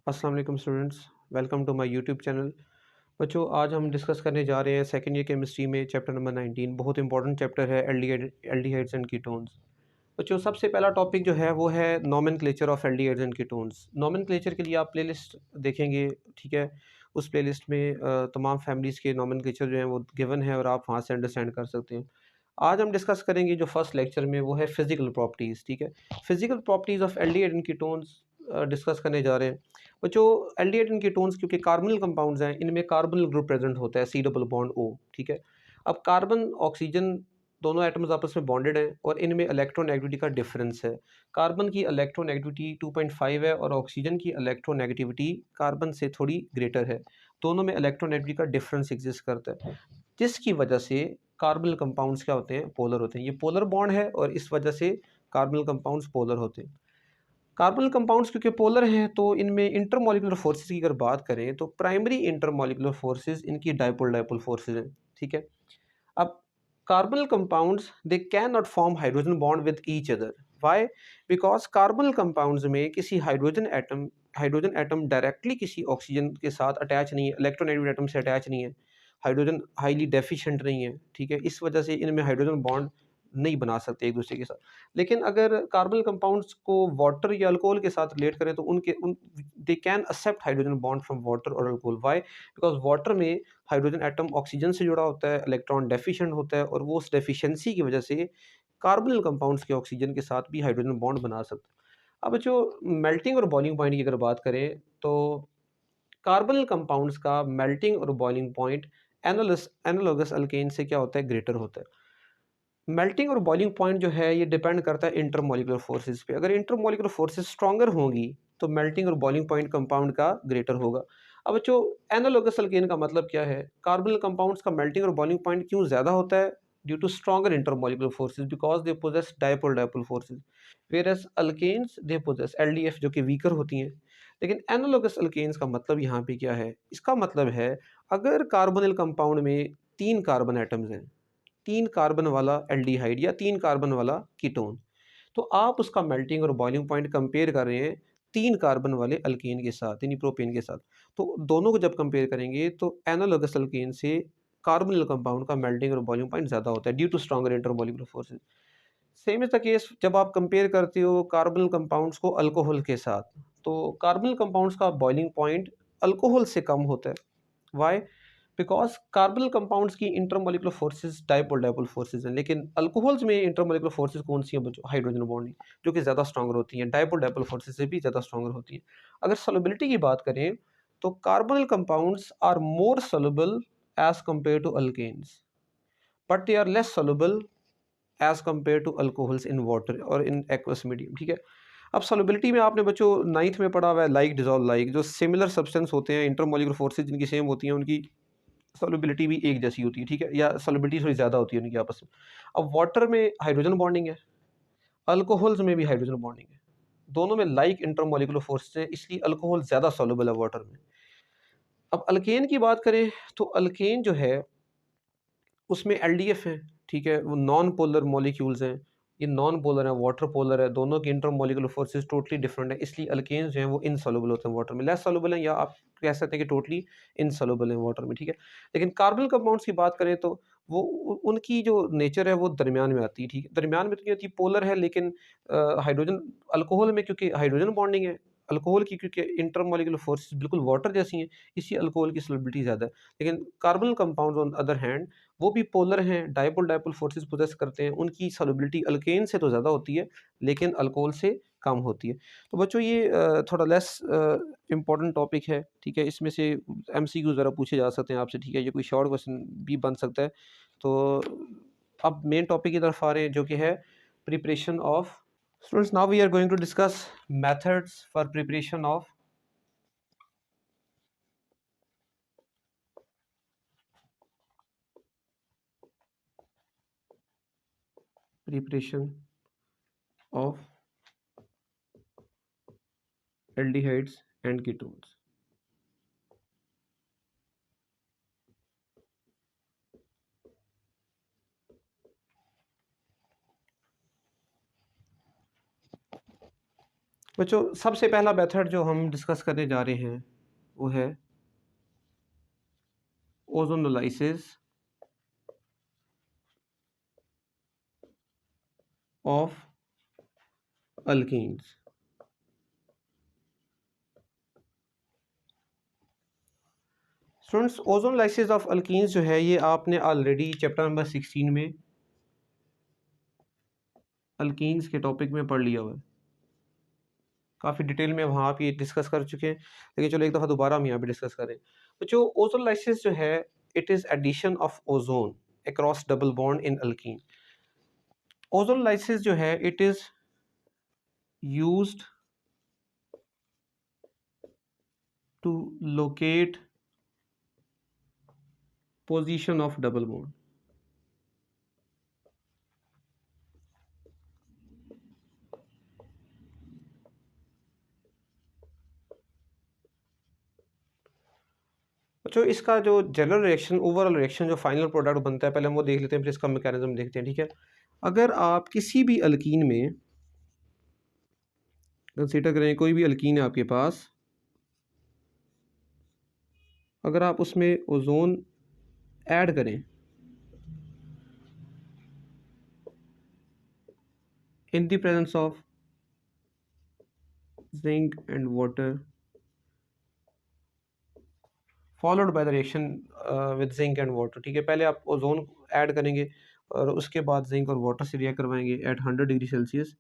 अस्सलाम वालेकुम students, welcome to my YouTube channel. बच्चों, आज हम डिस्कस करने जा रहे हैं सेकंड ईयर केमिस्ट्री में चैप्टर नंबर 19। बहुत इंपॉर्टेंट चैप्टर है एल्डिहाइड्स एंड कीटोन्स। बच्चों, सबसे पहला टॉपिक जो है वो है nomenclature of aldehydes and ketones. Nomenclature के लिए आप प्लेलिस्ट देखेंगे, ठीक है। उस प्लेलिस्ट में तमाम फैमिलीज़ के नोमेनक्लेचर जो हैं वो गिवन है और आप वहाँ से अंडरस्टैंड कर सकते हैं। आज हम डिस्कस करेंगे जो फर्स्ट लेक्चर में वो है फिजिकल प्रॉपर्टीज़, ठीक है। Physical properties of aldehyde and ketones discuss करने जा रहे हैं। बच्चों, एल्डिहाइड एंड कीटोन्स क्योंकि कार्बोनिल कंपाउंड्स हैं, इनमें कार्बोनिल ग्रुप प्रेजेंट होता है, सी डबल बॉन्ड ओ, ठीक है। अब कार्बन ऑक्सीजन दोनों एटम्स आपस में बॉन्डेड हैं और इनमें इलेक्ट्रोनेगेटिविटी का डिफरेंस है। कार्बन की इलेक्ट्रोनेगेटिविटी 2.5 है और ऑक्सीजन की इलेक्ट्रोनेगेटिविटी कार्बन से थोड़ी ग्रेटर है। दोनों में इलेक्ट्रोनेगेटिविटी का डिफरेंस एग्जिस्ट करता है, जिसकी वजह से कार्बोनिल कंपाउंड्स क्या होते हैं, पोलर होते हैं। ये पोलर बॉन्ड है और इस वजह से कार्बोनिल कंपाउंड्स पोलर होते हैं। कार्बोनिल कंपाउंड्स क्योंकि पोलर हैं तो इनमें इंटरमॉलिक्यूलर फोर्सेस की अगर बात करें तो प्राइमरी इंटरमॉलिक्यूलर फोर्सेस इनकी डाइपोल डाइपोल फोर्सेस हैं, ठीक है। अब carbonyl compounds they can not form hydrogen bond with each other. Why? Because carbonyl compounds में किसी हाइड्रोजन एटम डायरेक्टली किसी ऑक्सीजन के साथ अटैच नहीं है, इलेक्ट्रोनेगेटिव एटम से अटैच नहीं है, हाइड्रोजन हाईली डेफिशिएंट नहीं है, ठीक है। इस वजह से इनमें हाइड्रोजन बॉन्ड नहीं बना सकते एक दूसरे के साथ। लेकिन अगर कार्बन कंपाउंड्स को वाटर या अल्कोहल के साथ रिलेट करें तो उनके उन they can accept hydrogen bond from water और अल्कोहल। व्हाई? बिकॉज वाटर में हाइड्रोजन एटम ऑक्सीजन से जुड़ा होता है, इलेक्ट्रॉन डेफिशिएंट होता है और वो उस डेफिशिएंसी की वजह से कार्बोनिल कंपाउंड्स के ऑक्सीजन के साथ भी हाइड्रोजन बॉन्ड बना सकते हैं। अब जो मेल्टिंग और बॉइलिंग पॉइंट की अगर बात करें तो कार्बोनिल कंपाउंड्स का मेल्टिंग और बॉइलिंग पॉइंट एनालोगस अल्केन से क्या होता है, ग्रेटर होता है। मेल्टिंग और बॉइलिंग पॉइंट जो है ये डिपेंड करता है इंटरमॉलिक्यूलर फोर्सेस पे। अगर इंटरमॉलिक्यूलर फोर्सेस स्ट्रॉन्गर होंगी तो मेल्टिंग और बॉइलिंग पॉइंट कंपाउंड का ग्रेटर होगा। अब जो एनालोगस अल्केन का मतलब क्या है, कार्बोनिल कंपाउंड्स का मेल्टिंग और बॉइलिंग पॉइंट क्यों ज़्यादा होता है? Due to stronger intermolecular forces because they possess dipole dipole forces, whereas alkanes they possess LDF जो कि वीकर होती हैं। लेकिन एनालोगस अल्केन्स का मतलब यहाँ पे क्या है? इसका मतलब है अगर कार्बोनिल कंपाउंड में 3 कार्बन एटम्स हैं, 3 कार्बन वाला एल्डिहाइड या 3 कार्बन वाला कीटोन, तो आप उसका मेल्टिंग और बॉइलिंग पॉइंट कंपेयर कर रहे हैं 3 कार्बन वाले अल्केन के साथ, यानी प्रोपेन के साथ। तो दोनों को जब कंपेयर करेंगे तो एनालोगस अल्केन से कार्बोनिल कंपाउंड का मेल्टिंग और बॉइलिंग पॉइंट ज़्यादा होता है due to stronger intermolecular forces. Same is the case जब आप कंपेयर करते हो कार्बोनिल कंपाउंड्स को अल्कोहल के साथ, तो कार्बोनिल कंपाउंड्स का बॉइलिंग पॉइंट अल्कोहल से कम होता है। व्हाई? बिकॉज कार्बोनिल कंपाउंड्स की intermolecular forces dipole dipole forces हैं, लेकिन अल्कोहल्स में इंटरमॉलिक्यूलर फोर्सेस कौन सी हैं बच्चों? हाइड्रोजन बॉन्डिंग, जो कि ज़्यादा स्ट्रॉन्गर होती हैं, डाइपोल डाइपोल फोर्सेस से भी ज़्यादा स्ट्रॉन्गर होती हैं। अगर सॉल्युबिलिटी की बात करें तो carbonyl compounds are more soluble as compare to alkanes, but they are less soluble as compare to alcohols in water और इन एक्वस मीडियम, ठीक है। अब सॉल्युबिलिटी में आपने बच्चों 9th में पढ़ा हुआ है लाइक डिजॉल्व लाइक, जो सिमिलर सब्सटेंस होते हैं, इंटरमॉलिक्यूलर फोर्सेस जिनकी सेम होती हैं, उनकी सॉल्युबिलिटी भी एक जैसी होती है, ठीक है, या सॉल्युबिलिटी थोड़ी ज़्यादा होती है उनकी आपस में। अब वाटर में हाइड्रोजन बॉन्डिंग है, अल्कोहल्स में भी हाइड्रोजन बॉन्डिंग है, दोनों में लाइक इंटरमॉलिक्यूलर फोर्सेस है, इसलिए अल्कोहल ज़्यादा सॉल्युबल है वाटर में। अब अल्केन की बात करें तो अल्केन जो है उसमें एलडीएफ है, ठीक है, वो नॉन पोलर मॉलिक्यूल्स हैं, ये नॉन पोलर है, वाटर पोलर है, दोनों की इंटरमॉलिक्यूलर फोर्सेस टोटली डिफरेंट है, इसलिए अल्केन्स जो हैं वो इनसॉल्युबल होते हैं वाटर में, लेस सॉल्युबल हैं, या आप कह सकते हैं कि टोटली इनसॉल्युबल हैं वाटर में, ठीक है। लेकिन कार्बन कंपाउंड्स की बात करें तो वो उनकी जो नेचर है वो दरमियान में आती है, ठीक है। दरमियान में तो नहीं होती, पोलर है, लेकिन हाइड्रोजन अल्कोहल में क्योंकि हाइड्रोजन बॉन्डिंग है, अल्कोहल की क्योंकि इंटरमॉलिक्यूलर फोर्सेस बिल्कुल वाटर जैसी हैं, इसलिए अल्कोहल की सॉल्युबिलिटी ज़्यादा है। लेकिन carbon compounds on other hand वो भी पोलर हैं, डाइपोल डाइपोल फोर्सेस पोजेस करते हैं, उनकी सॉल्युबिलिटी अल्केन से तो ज़्यादा होती है लेकिन अल्कोहल से कम होती है। तो बच्चों ये थोड़ा लेस इम्पोर्टेंट टॉपिक है, ठीक है। इसमें से एमसीक्यू ज़रा पूछे जा सकते हैं आपसे, ठीक है, ये कोई शॉर्ट क्वेश्चन भी बन सकता है। तो अब मेन टॉपिक की तरफ आ रहे हैं जो कि है preparation of. Students, now we are going to discuss methods for preparation of preparation of aldehydes and ketones. बच्चों सबसे पहला मेथड जो हम डिस्कस करने जा रहे हैं वो है ozonolysis of alkenes. Students ozonolysis of alkenes जो है ये आपने ऑलरेडी चैप्टर नंबर 16 में अल्कीन्स के टॉपिक में पढ़ लिया हुआ है, काफ़ी डिटेल में वहाँ आप ये डिस्कस कर चुके हैं, लेकिन चलो एक दफ़ा दोबारा हम यहाँ पे डिस्कस करें। तो जो ओजोनोलाइसिस जो है it is addition of ozone across double bond in alkene. Ozonolysis जो है it is used to locate position of double bond. जो इसका जो जनरल रिएक्शन ओवरऑल रिएक्शन जो फाइनल प्रोडक्ट बनता है पहले हम वो देख लेते हैं, फिर इसका मैकेनिज्म देखते हैं, ठीक है। अगर आप किसी भी अल्कीन में कंसीडर करें, कोई भी अल्कीन है आपके पास, अगर आप उसमें ओजोन ऐड करें in the presence of zinc and water followed by the reaction with zinc and water, ठीक है। पहले आप ओजोन ऐड करेंगे और उसके बाद जिंक और वाटर से रिएक्ट करवाएंगे एट 100 डिग्री सेल्सियस,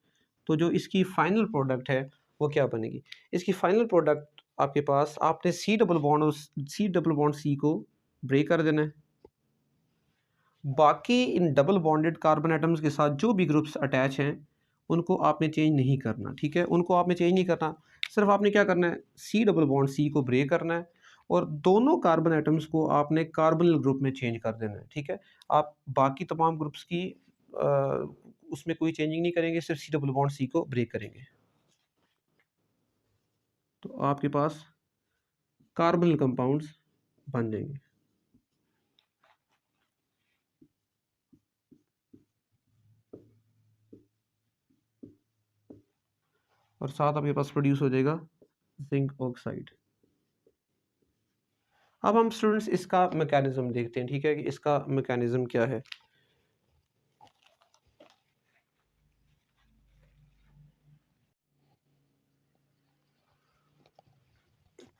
तो जो इसकी फाइनल प्रोडक्ट है वो क्या बनेगी? इसकी फाइनल प्रोडक्ट आपके पास, आपने सी डबल बॉन्ड सी को ब्रेक कर देना है। बाकी in double bonded carbon atoms के साथ जो भी ग्रुप्स अटैच हैं उनको आपने चेंज नहीं करना, ठीक है। उनको आपने चेंज नहीं करना, सिर्फ आपने क्या करना है, सी डबल बॉन्ड सी को ब्रेक करना है और दोनों कार्बन एटम्स को आपने कार्बोनिल ग्रुप में चेंज कर देना है, ठीक है। आप बाकी तमाम ग्रुप्स की उसमें कोई चेंजिंग नहीं करेंगे, सिर्फ सी डबल बॉन्ड सी को ब्रेक करेंगे, तो आपके पास कार्बोनिल कंपाउंड्स बन जाएंगे और साथ आपके पास प्रोड्यूस हो जाएगा जिंक ऑक्साइड। अब हम स्टूडेंट्स इसका मैकेनिज्म देखते हैं, ठीक है, कि इसका मैकेनिज्म क्या है।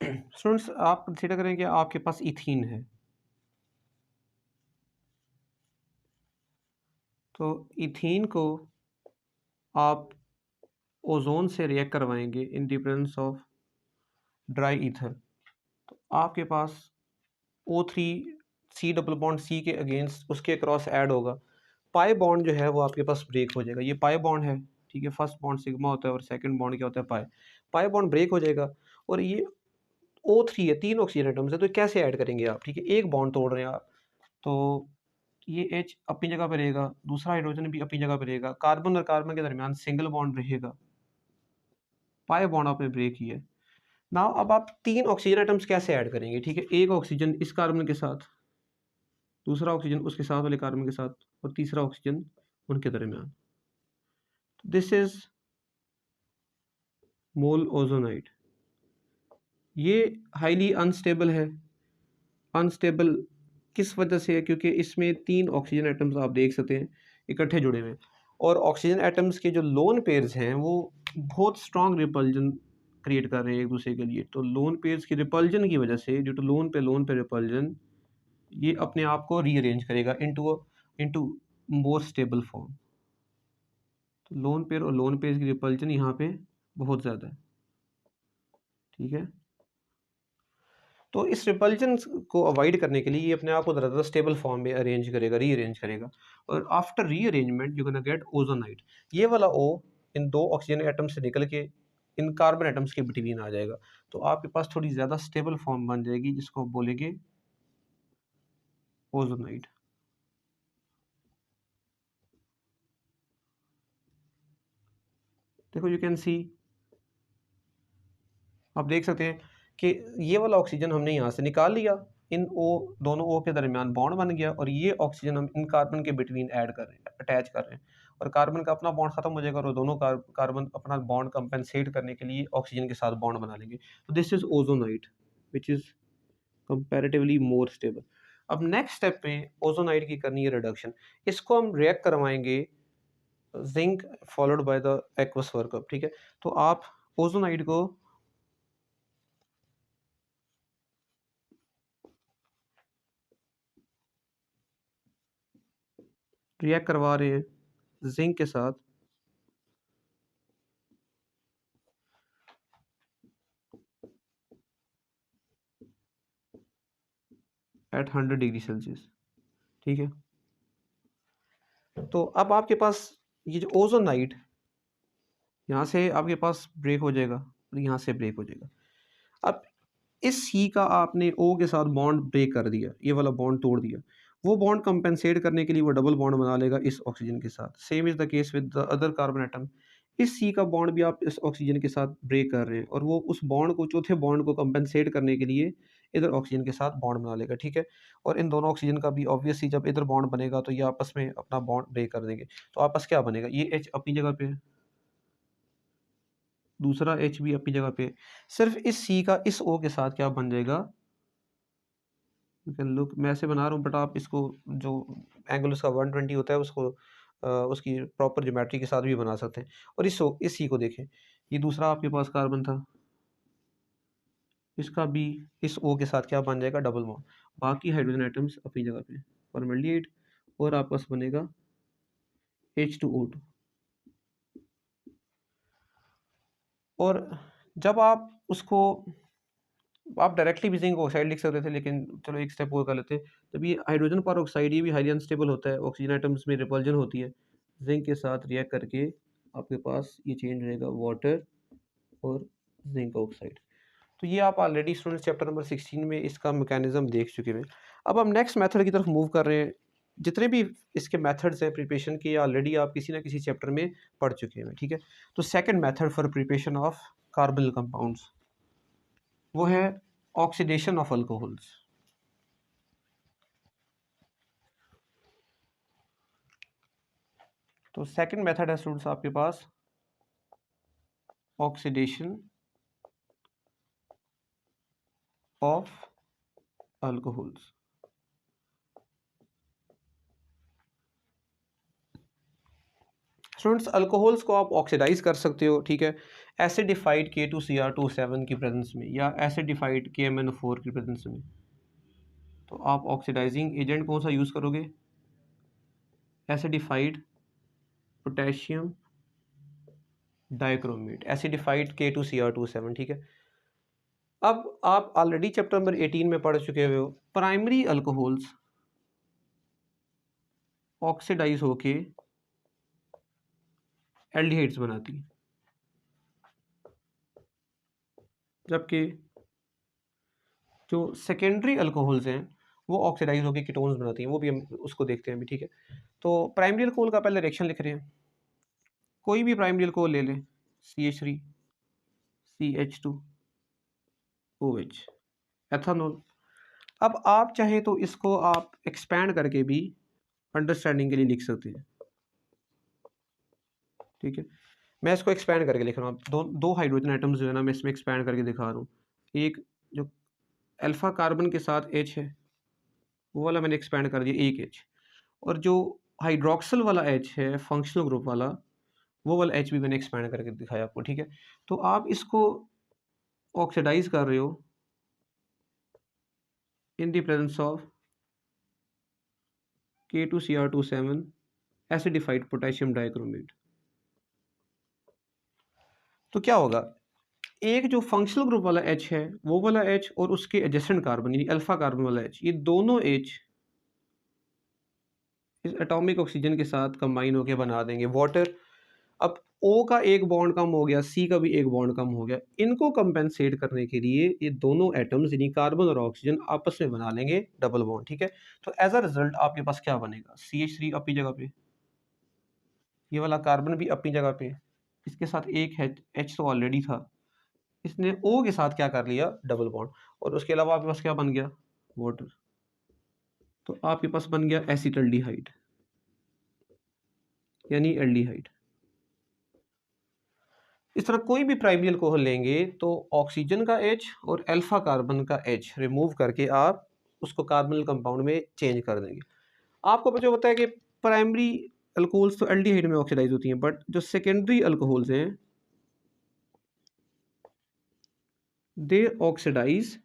स्टूडेंट्स आप कंसीडर करें कि आपके पास इथीन है, तो इथीन को आप ओजोन से रिएक्ट करवाएंगे इन the presence of dry ether, तो आपके पास O3 C double bond C के अगेंस्ट उसके क्रॉस ऐड होगा, पाई बॉन्ड जो है वो आपके पास ब्रेक हो जाएगा। ये पाई बॉन्ड है, ठीक है, फर्स्ट बॉन्ड सिग्मा होता है और सेकंड बॉन्ड क्या होता है, पाई। पाई बॉन्ड ब्रेक हो जाएगा और ये O3 है, 3 ऑक्सीजन एटम्स है, तो कैसे ऐड करेंगे आप, ठीक है, एक बॉन्ड तोड़ रहे हैं आप, तो ये H अपनी जगह पे रहेगा, दूसरा हाइड्रोजन भी अपनी जगह पे रहेगा, कार्बन और कार्बन के दरमियान सिंगल बॉन्ड रहेगा, पाई बॉन्ड आपने ब्रेक किया है। नाउ अब आप 3 ऑक्सीजन एटम्स कैसे ऐड करेंगे, ठीक है, एक ऑक्सीजन इस कार्बन के साथ, दूसरा ऑक्सीजन उसके साथ वाले कार्बन के साथ और तीसरा ऑक्सीजन उनके दरमियान, दिस इज मोल ओजोनाइड। ये हाईली अनस्टेबल है। अनस्टेबल किस वजह से है? क्योंकि इसमें 3 ऑक्सीजन एटम्स आप देख सकते हैं इकट्ठे जुड़े हुए हैं और ऑक्सीजन एटम्स के जो लोन पेयर्स हैं वो बहुत स्ट्रॉन्ग रिपल्जन क्रिएट कर रहे हैं एक दूसरे के लिए, तो लोन पेयर्स की रिपल्जन की वजह से ड्यू टू लोन पे रिपल्जन ये अपने आप को रीअरेंज करेगा इनटू मोर स्टेबल फॉर्म। तो लोन पेयर और लोन पेयर की रिपल्जन यहाँ पे बहुत ज़्यादा है, ठीक है। तो इस रिपल्जन को अवॉइड करने के लिए ये अपने आप को ज़्यादा स्टेबल फॉर्म में अरेंज करेगा, रीअरेंज करेगा और after rearrangement you can get ozonide. ये वाला O इन 2 ऑक्सीजन एटम से निकल के इन कार्बन एटम्स के बिटवीन आ जाएगा, तो आपके पास थोड़ी ज़्यादा स्टेबल फॉर्म बन जाएगी जिसको आप बोलेंगे ओजोनाइड। देखो यू कैन सी, आप देख सकते हैं कि ये वाला ऑक्सीजन हमने यहाँ से निकाल लिया, इन दोनों O के दरमियान बॉन्ड बन गया और ये ऑक्सीजन हम इन कार्बन के बिटवीन ऐड कर रहे हैं, अटैच कर रहे हैं और कार्बन का अपना बॉन्ड खत्म हो जाएगा और दोनों कार्बन अपना बॉन्ड कंपेंसेट करने के लिए ऑक्सीजन के साथ बॉन्ड बना लेंगे। तो this is ozonide which is comparatively more stable. अब नेक्स्ट स्टेप पे ओजोनाइड की करनी है रिडक्शन। इसको हम रिएक्ट करवाएंगे zinc followed by the aqueous workup, ठीक है। तो आप ओजोनाइड को रिएक्ट करवा रहे हैं जिंक के साथ एट 100 डिग्री सेल्सियस, ठीक है। तो अब आपके पास ये जो ओजोनाइड यहाँ से आपके पास ब्रेक हो जाएगा और यहाँ से ब्रेक हो जाएगा। अब इस सी का आपने ओ के साथ बॉन्ड ब्रेक कर दिया, ये वाला बॉन्ड तोड़ दिया, वो बॉन्ड कंपेंसेट करने के लिए वो डबल बॉन्ड बना लेगा इस ऑक्सीजन के साथ। Same is the case with the other carbon atom. इस सी का बॉन्ड भी आप इस ऑक्सीजन के साथ ब्रेक कर रहे हैं और वो उस बॉन्ड को, चौथे बॉन्ड को कंपेंसेट करने के लिए इधर ऑक्सीजन के साथ बॉन्ड बना लेगा, ठीक है। और इन दोनों ऑक्सीजन का भी ऑब्वियसली जब इधर बॉन्ड बनेगा तो ये आपस में अपना बॉन्ड ब्रेक कर देंगे। तो आपस क्या बनेगा, ये एच अपनी जगह पे है, दूसरा एच भी अपनी जगह पे है। सिर्फ इस सी का इस ओ के साथ क्या बन जाएगा, यू कैन लुक, मैं ऐसे बना रहा हूँ बट आप इसको जो एंगल उसका 120 होता है उसको उसकी प्रॉपर ज्योमेट्री के साथ भी बना सकते हैं। और इस सी को देखें, ये दूसरा आपके पास कार्बन था, इसका भी इस ओ के साथ क्या बन जाएगा, डबल बॉन्ड। बाकी हाइड्रोजन आइटम्स अपनी जगह पे फॉर्मेल्डिहाइड और आपस बनेगा H2O2। और जब आप उसको, आप डायरेक्टली भी जिंक ऑक्साइड लिख सकते थे लेकिन चलो एक स्टेप और कर लेते हैं। जब ये हाइड्रोजन पर ऑक्साइड ये भी हाईली अनस्टेबल होता है, ऑक्सीजन आइटम्स में रिपल्जन होती है, जिंक के साथ रिएक्ट करके आपके पास ये चेंज रहेगा वाटर और जिंक ऑक्साइड। तो ये आप ऑलरेडी स्टूडेंट्स चैप्टर नंबर 16 में इसका मैकेनिज्म देख चुके हैं। अब हम नेक्स्ट मेथड की तरफ मूव कर रहे हैं। जितने भी इसके मेथड्स हैं प्रिपरेशन के, ऑलरेडी आप किसी ना किसी चैप्टर में पढ़ चुके हैं, ठीक है। तो second method for preparation of carbonyl compounds वो है ऑक्सीडेशन ऑफ अल्कोहल्स। तो सेकंड मेथड है स्टूडेंट्स आपके पास oxidation of alcohols. Students alcohols को आप ऑक्सीडाइज कर सकते हो, ठीक है, एसिडिफाइड K2Cr27 की प्रेजेंस में या एसिडिफाइड KMnO4 की प्रेजेंस में। तो आप ऑक्सीडाइजिंग एजेंट कौन सा यूज़ करोगे, acidified potassium dichromate, acidified K2Cr27, ठीक है। अब आप ऑलरेडी चैप्टर नंबर 18 में पढ़ चुके हो, प्राइमरी अल्कोहल्स ऑक्सीडाइज होके एल्डिहाइड्स बनाती है, जबकि जो सेकेंडरी अल्कोहल्स हैं वो ऑक्सीडाइज होकर कीटोन्स बनाती हैं, वो भी हम उसको देखते हैं अभी, ठीक है। तो प्राइमरी अल्कोहल का पहले रिएक्शन लिख रहे हैं। कोई भी प्राइमरी अल्कोहल ले लें, CH3 CH2OH, एथानॉल। अब आप चाहें तो इसको आप एक्सपैंड करके भी अंडरस्टैंडिंग के लिए लिख सकते हैं, ठीक है। मैं इसको एक्सपैंड करके लिख रहा हूँ, दो हाइड्रोजन आइटम्स जो है ना, मैं इसमें एक्सपैंड करके दिखा रहा हूँ। एक जो अल्फा कार्बन के साथ H है वो वाला मैंने एक्सपैंड कर दिया, एक H। और जो हाइड्रोक्सल वाला H है फंक्शनल ग्रुप वाला, वो वाला H भी मैंने एक्सपैंड करके दिखाया आपको, ठीक है। तो आप इसको ऑक्सीडाइज कर रहे हो इन the presence of K2Cr27 acidified potassium dichromate. तो क्या होगा, एक जो फंक्शनल ग्रुप वाला H है वो वाला H और उसके एडजेसेंट कार्बन यानी अल्फा कार्बन वाला H, ये दोनों H इस एटॉमिक ऑक्सीजन के साथ कंबाइन होकर बना देंगे वाटर। अब O का एक बॉन्ड कम हो गया, C का भी एक बॉन्ड कम हो गया, इनको कंपेंसेट करने के लिए ये दोनों एटम्स यानी कार्बन और ऑक्सीजन आपस में बना लेंगे डबल बॉन्ड, ठीक है। तो एज अ रिजल्ट आपके पास क्या बनेगा, CH3 अपनी जगह पे, ये वाला कार्बन भी अपनी जगह पे, इसके साथ एक H तो ऑलरेडी था, इसने O के साथ क्या कर लिया, डबल बॉन्ड। और उसके अलावा आपके पास क्या बन गया, वाटर। तो आपके पास बन गया एसिटल्डिहाइड। यानी एल्डिहाइड। इस तरह कोई भी प्राइमरी अल्कोहल लेंगे तो ऑक्सीजन का H और अल्फा कार्बन का H रिमूव करके आप उसको कार्बोनिल कंपाउंड में चेंज कर देंगे। आपको जो पता है कि प्राइमरी अल्कोहल्स तो एल्डिहाइड में ऑक्सीडाइज होती हैं, बट जो सेकेंडरी अल्कोहल्स हैं दे ऑक्सीडाइज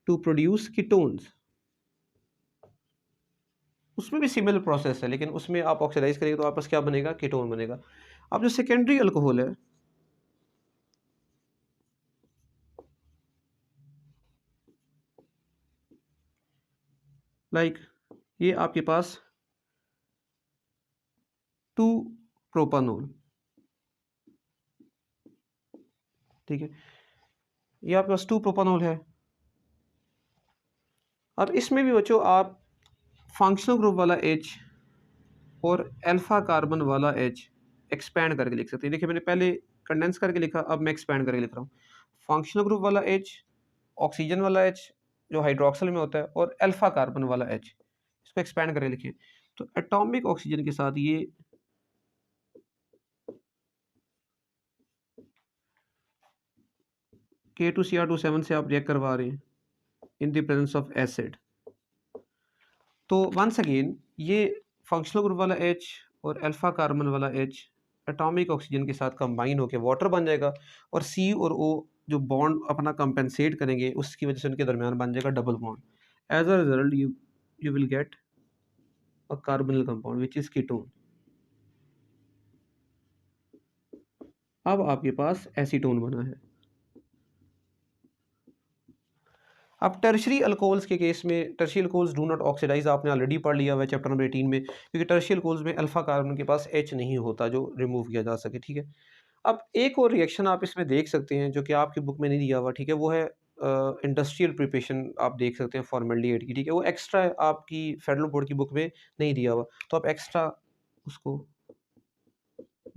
टू प्रोड्यूस कीटोन्स। उसमें भी सिमिलर प्रोसेस है, लेकिन उसमें आप ऑक्सीडाइज करेंगे तो आपस क्या बनेगा, कीटोन बनेगा। अब जो सेकेंडरी अल्कोहल है लाइक ये आपके पास 2 प्रोपानोल, ठीक है, ये आपके पास 2 प्रोपानोल है। अब इसमें भी बच्चों आप फंक्शनल ग्रुप वाला H और अल्फा कार्बन वाला H एक्सपैंड करके लिख सकते हैं। देखिए मैंने पहले कंडेंस करके लिखा, अब मैं एक्सपैंड करके लिख रहा हूँ। फंक्शनल ग्रुप वाला H, ऑक्सीजन वाला H जो हाइड्रोक्सिल में होता है, और अल्फा कार्बन वाला H, इसको एक्सपैंड करके लिखें तो एटॉमिक ऑक्सीजन के साथ ये K2Cr27 से आप रिएक्ट करवा रहे हैं इन द प्रेजेंस ऑफ एसिड। तो वंस अगेन ये फंक्शनल ग्रुप वाला H और अल्फा कार्बन वाला H एटॉमिक ऑक्सीजन के साथ कंबाइन होकर वाटर बन जाएगा, और C और O जो बॉन्ड अपना कंपेंसेट करेंगे उसकी वजह से उनके दरमियान बन जाएगा double bond. As a result you will get a carbonyl compound which is ketone. अब आपके पास एसीटोन बना है। अब टर्शियरी अल्कोहल्स के केस में, tertiary alcohols do not oxidise आपने ऑलरेडी पढ़ लिया हुआ है चैप्टर नंबर 18 में, क्योंकि टर्शियरी अल्कोहल्स में अल्फा कार्बन के पास H नहीं होता जो रिमूव किया जा सके, ठीक है। अब एक और रिएक्शन आप इसमें देख सकते हैं जो कि आपकी बुक में नहीं दिया हुआ, ठीक है, वो है इंडस्ट्रियल प्रिपरेशन आप देख सकते हैं फॉर्मेल्डिहाइड की, ठीक है, वो एक्स्ट्रा आपकी फेडरल बोर्ड की बुक में नहीं दिया हुआ, तो आप एक्स्ट्रा उसको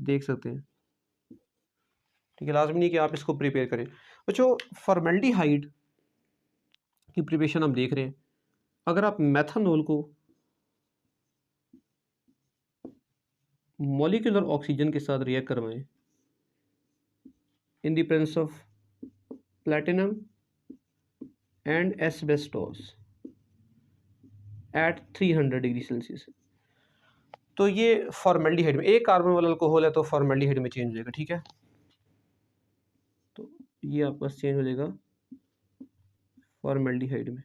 देख सकते हैं, ठीक है। लाजमी नहीं कि आप इसको प्रिपेयर करें। बच्चों फॉर्मेल्डिहाइड की प्रिपरेशन हम देख रहे हैं। अगर आप मेथनॉल को मॉलिक्यूलर ऑक्सीजन के साथ रिएक्ट करवाएं in the presence of platinum and asbestos at 300 degree Celsius, तो ये फॉर्मेल्डिहाइड में, एक कार्बन वाला अल्कोहल है तो फॉर्मेल्डिहाइड में चेंज हो जाएगा, ठीक है। तो ये आपका चेंज हो जाएगा फॉर्मेल्डिहाइड में।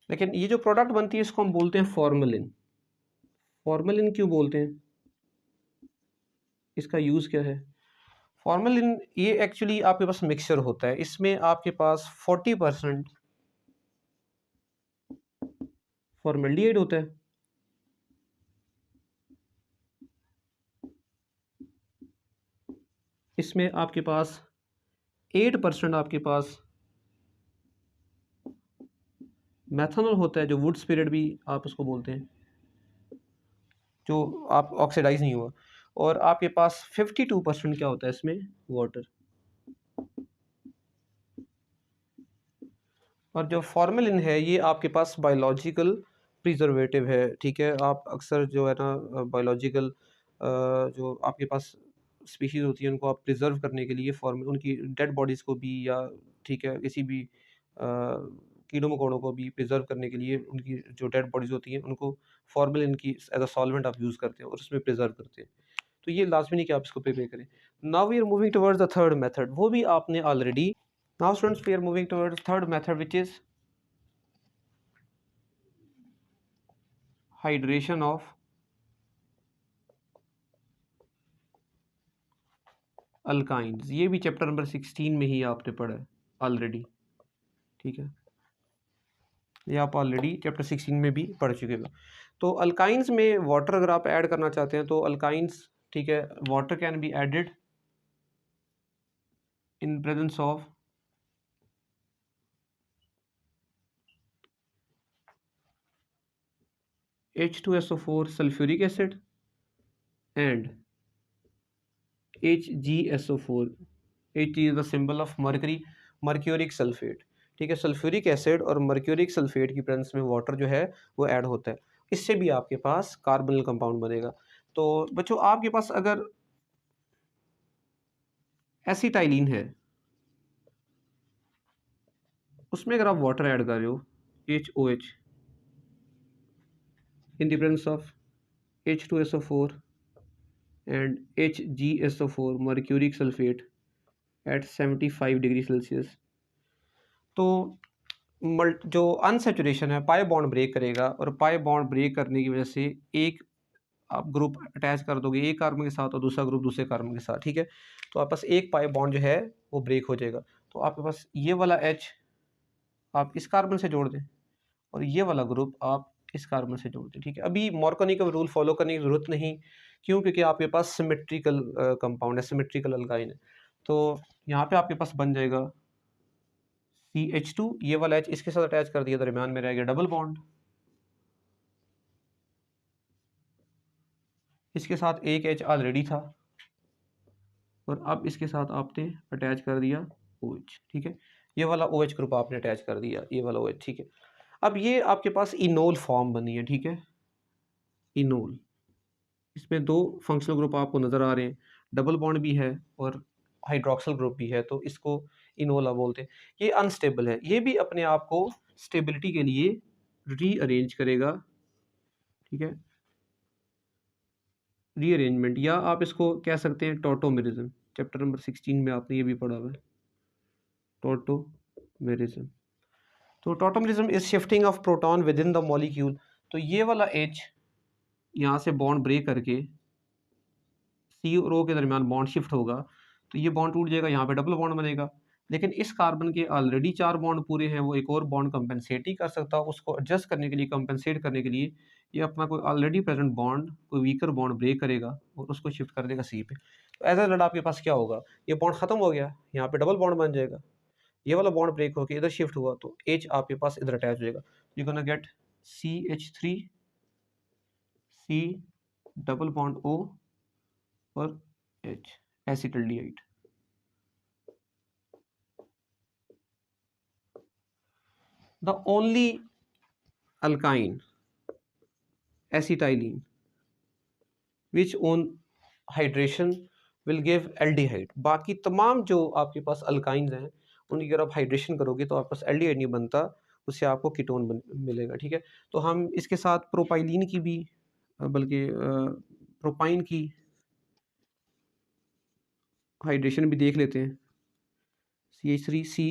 लेकिन ये जो प्रोडक्ट बनती है इसको हम बोलते हैं फॉर्मेलिन। फॉर्मेलिन क्यों बोलते हैं, इसका यूज़ क्या है? फॉर्मेलिन ये एक्चुअली आपके पास मिक्सचर होता है, इसमें आपके पास 40% फॉर्मेल्डिहाइड होता है, इसमें आपके पास 8% आपके पास मेथनॉल होता है, जो वुड स्पिरिट भी आप उसको बोलते हैं, जो आप ऑक्सीडाइज नहीं हुआ, और आपके पास 52% क्या होता है इसमें, वाटर। और जो फॉर्मेलिन है ये आपके पास बायोलॉजिकल प्रिजर्वेटिव है, ठीक है। आप अक्सर जो है ना बायोलॉजिकल जो आपके पास स्पीशीज़ होती है उनको आप प्रिजर्व करने के लिए उनकी डेड बॉडीज़ को भी, या ठीक है किसी भी कीड़ों मकोड़ों को भी प्रिजर्व करने के लिए उनकी जो डेड बॉडीज़ होती हैं उनको फॉर्मेलिन की एज अ सॉल्वेंट आप यूज़ करते हैं और उसमें प्रिजर्व करते हैं। तो ये लाजमी नहीं कि आप इसको प्रिपेयर करें। Now we are moving towards the third method, वो भी आपने already. Now students, we are moving towards third method, which is hydration of alkynes. ये भी चैप्टर नंबर 16 में ही आपने पढ़ा है ऑलरेडी, ठीक है, ये आप ऑलरेडी चैप्टर 16 में भी पढ़ चुके हो। तो अल्काइंस में वाटर अगर आप ऐड करना चाहते हैं तो अल्काइंस, ठीक है, water can be added in presence of H2SO4 sulphuric acid and HgSO4। H is the symbol of mercury, mercuric sulphate, ठीक है। सल्फ्यूरिक एसिड और मर्क्यूरिक सल्फेट की प्रेजेंस में वाटर जो है वो ऐड होता है। इससे भी आपके पास कार्बोनिल कंपाउंड बनेगा। तो बच्चों आपके पास अगर एसिटाइलिन है, उसमें अगर आप वाटर ऐड कर रहे हो HOH in the presence of H2SO4 and HgSO4 mercuric sulphate at 75 degree Celsius, तो जो अनसेचुरेशन है पाई बॉन्ड ब्रेक करेगा, और पाई बॉन्ड ब्रेक करने की वजह से एक आप ग्रुप अटैच कर दोगे एक कार्बन के साथ और दूसरा ग्रुप दूसरे कार्बन के साथ, ठीक है। तो आपके पास एक पाई बॉन्ड जो है वो ब्रेक हो जाएगा। तो आपके पास ये वाला H आप इस कार्बन से जोड़ दें और ये वाला ग्रुप आप इस कार्बन से जोड़ दें, ठीक है। अभी मॉर्कोनिकल रूल फॉलो करने की ज़रूरत नहीं, क्यों? क्योंकि आपके पास सिमेट्रिकल कंपाउंड है, सिमेट्रिकल अल्काइन है। तो यहाँ पे आपके पास बन जाएगा CH2, ये वाला H इसके साथ अटैच कर दिया, दरमियान में रह गया डबल बॉन्ड, इसके साथ एक H ऑलरेडी था और अब इसके साथ आपने अटैच कर दिया OH, ठीक है। ये वाला OH ग्रुप आपने अटैच कर दिया, ये वाला OH, ठीक है। अब ये आपके पास इनोल फॉर्म बनी है, ठीक है, इनोल। इसमें दो फंक्शनल ग्रुप आपको नज़र आ रहे हैं, डबल बॉन्ड भी है और हाइड्रोक्सिल ग्रुप भी है, तो इसको इनोला बोलते हैं। ये अनस्टेबल है, ये भी अपने आप को स्टेबिलिटी के लिए रीअरेंज करेगा, ठीक है, रीअरेंजमेंट, या आप इसको कह सकते हैं टॉटोमेरिज्म। चैप्टर नंबर 16 में आपने ये भी पढ़ा हुआ है, टॉटोमेरिज्म। तो tautomerism is shifting of proton with in the molecule. तो ये वाला H यहाँ से बॉन्ड ब्रेक करके C और O के दरमियान बॉन्ड शिफ्ट होगा, तो ये बॉन्ड टूट जाएगा, यहाँ पे डबल बॉन्ड बनेगा। लेकिन इस कार्बन के ऑलरेडी 4 बॉन्ड पूरे हैं, वो एक और बॉन्ड कंपेंसेट ही कर सकता, उसको एडजस्ट करने के लिए, कंपेंसेट करने के लिए ये अपना कोई ऑलरेडी प्रेजेंट बॉन्ड, कोई वीकर बॉन्ड ब्रेक करेगा और उसको शिफ्ट कर देगा C पे। तो एज अ रिजल्ट आपके पास क्या होगा, ये बॉन्ड खत्म हो गया, यहाँ पे डबल बॉन्ड बन जाएगा, ये वाला बॉन्ड ब्रेक होकर इधर शिफ्ट हुआ तो H आपके पास इधर अटैच हो जाएगा। You gonna get CH3 C double bond O और H acetaldehyde. The only alkyne acetylene which on hydration will give aldehyde। बाकी तमाम जो आपके पास अल्काइंस हैं उनकी अगर आप हाइड्रेशन करोगे तो आपके पास एल्डिहाइड नहीं बनता, उससे आपको कीटोन मिलेगा, ठीक है। तो हम इसके साथ प्रोपाइलिन की भी बल्कि प्रोपाइन की हाइड्रेशन भी देख लेते हैं। CH3C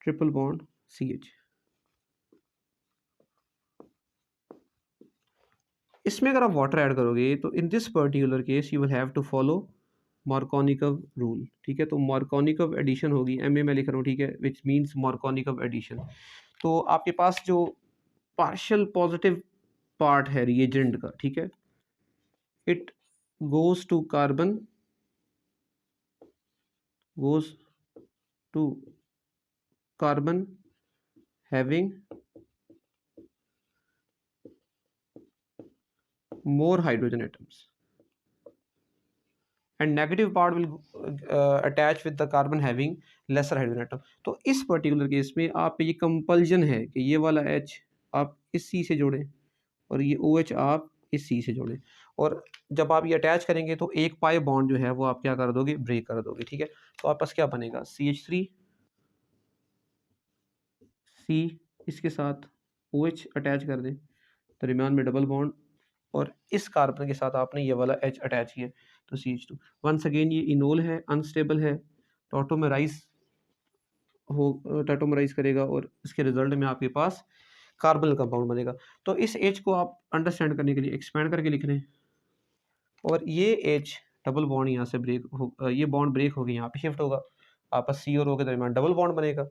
ट्रिपल बॉन्ड CH, इसमें अगर आप वाटर ऐड करोगे तो in this particular case you will have to follow Markovnikov rule, ठीक है। तो मार्कोनिकव एडिशन होगी, MA में लिख रहा हूँ, ठीक है, विच मीन्स मार्कोनिकव एडिशन। तो आपके पास जो पार्शियल पॉजिटिव पार्ट है रिएजेंट का, ठीक है, it goes to carbon, goes to carbon having more hydrogen atoms and negative part will attach with the carbon having lesser hydrogen atom। तो इस पर्टिकुलर केस में आप पे ये कंपल्जन है कि ये वाला H आप इस C से जोड़ें और ये OH आप इस C से जोड़ें, और जब आप ये अटैच करेंगे तो एक पाई बॉन्ड जो है वो आप क्या कर दोगे, ब्रेक कर दोगे, ठीक है। तो आपके पास क्या बनेगा, CH3 C, इसके साथ OH अटैच कर दें, दरमियान में डबल बॉन्ड, और इस कार्बन के साथ आपने ये वाला H अटैच किया तो CH2। वंस अगेन ये इनोल है, अनस्टेबल है, टॉटोमेराइज टॉटोमेराइज करेगा और इसके रिजल्ट में आपके पास कार्बन कंपाउंड बनेगा। तो इस H को आप अंडरस्टैंड करने के लिए एक्सपेंड करके लिख रहे हैं, और ये H डबल बॉन्ड यहाँ से ब्रेक हो, ये बॉन्ड ब्रेक होगी, यहाँ पे शिफ्ट होगा, आपस C और O के दरमियान डबल बॉन्ड बनेगा।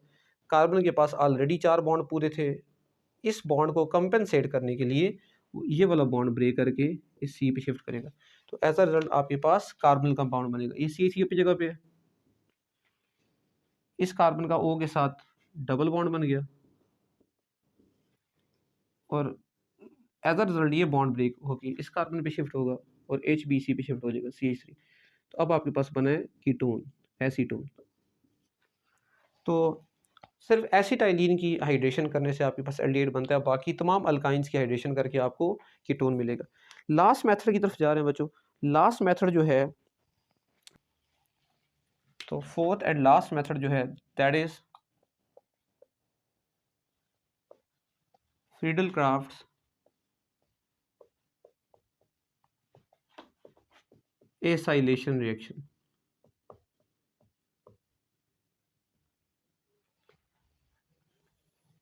कार्बन के पास ऑलरेडी 4 बॉन्ड पूरे थे, इस बॉन्ड को कंपेंसेट करने के लिए ये वाला बॉन्ड ब्रेक करके इस C पे शिफ्ट करेगा। तो एज अ रिजल्ट आपके पास कार्बन कंपाउंड बनेगा। ये CH3 की जगह पे है, इस कार्बन का O के साथ डबल बॉन्ड बन गया और एज अ रिजल्ट ये बॉन्ड ब्रेक होकर इस कार्बन पे शिफ्ट होगा और HBC पे शिफ्ट हो जाएगा CH3। तो अब आपके पास बना है कीटोन, एसीटोन। तो सिर्फ एसिटाइलिन की हाइड्रेशन करने से आपके पास एल्डिहाइड बनता है, बाकी तमाम अल्काइंस की हाइड्रेशन करके आपको कीटोन मिलेगा। लास्ट मेथड की तरफ जा रहे हैं बच्चों। लास्ट मेथड जो है, तो फोर्थ एंड लास्ट मेथड जो है that is Friedel crafts acylation reaction.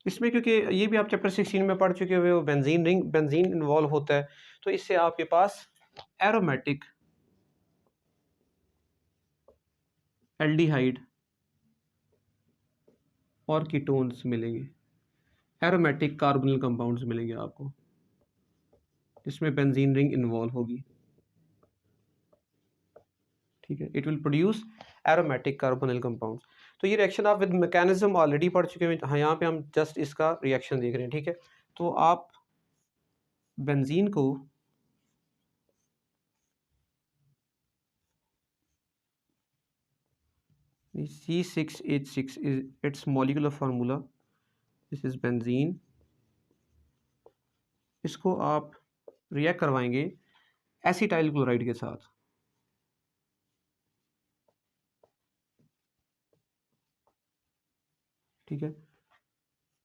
इसमें क्योंकि ये भी आप चैप्टर 16 में पढ़ चुके हुए हो, बेंजीन इन्वॉल्व होता है, तो इससे आपके पास एरोमेटिक एल्डिहाइड और कीटोन्स मिलेंगे, एरोमेटिक कार्बोनिल कंपाउंड्स मिलेंगे आपको, जिसमें बेंजीन रिंग इन्वॉल्व होगी। ठीक है, it will produce aromatic carbonyl compounds. तो ये रिएक्शन आप विद मैकेनिज्म ऑलरेडी पढ़ चुके हैं, हाँ यहाँ पे हम जस्ट इसका रिएक्शन देख रहे हैं। ठीक है, तो आप बेंजीन को C6H6 is its molecular formula, this is benzene। इसको आप रिएक्ट करवाएंगे एसिटाइल क्लोराइड के साथ। ठीक है,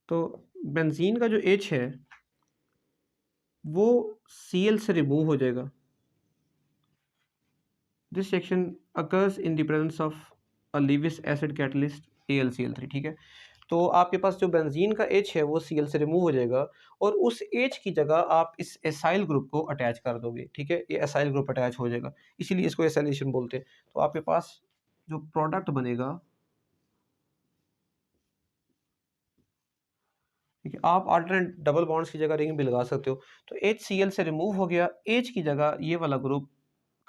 तो बेंजीन का जो H है वो Cl से रिमूव हो जाएगा। This reaction occurs in the presence of a Lewis acid catalyst AlCl3। ठीक है, तो आपके पास जो बेंजीन का H है वो Cl से रिमूव हो जाएगा और उस H की जगह आप इस एसाइल ग्रुप को अटैच कर दोगे। ठीक है, ये एसाइल ग्रुप अटैच हो जाएगा, इसीलिए इसको एसाइलेशन बोलते हैं। तो आपके पास जो प्रोडक्ट बनेगा, ठीक है, आप अल्टरनेट डबल बॉन्ड्स की जगह रिंग भी लगा सकते हो। तो HCl से रिमूव हो गया, H की जगह ये वाला ग्रुप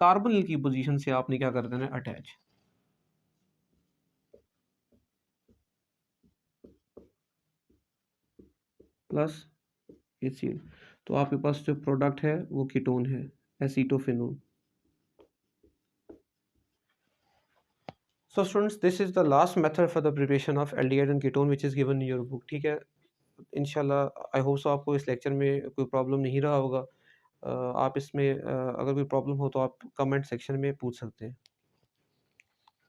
कार्बोनिल की पोजीशन से आपने क्या कर देना, अटैच। प्लस HCl, तो आपके पास जो प्रोडक्ट है वो कीटोन है, acetophenone. So students, this is the last method for the preparation of aldehyde and ketone which is given in your book। ठीक है, इंशाल्लाह आई होप सो आपको इस लेक्चर में कोई प्रॉब्लम नहीं रहा होगा। आप इसमें अगर कोई प्रॉब्लम हो तो आप कमेंट सेक्शन में पूछ सकते हैं।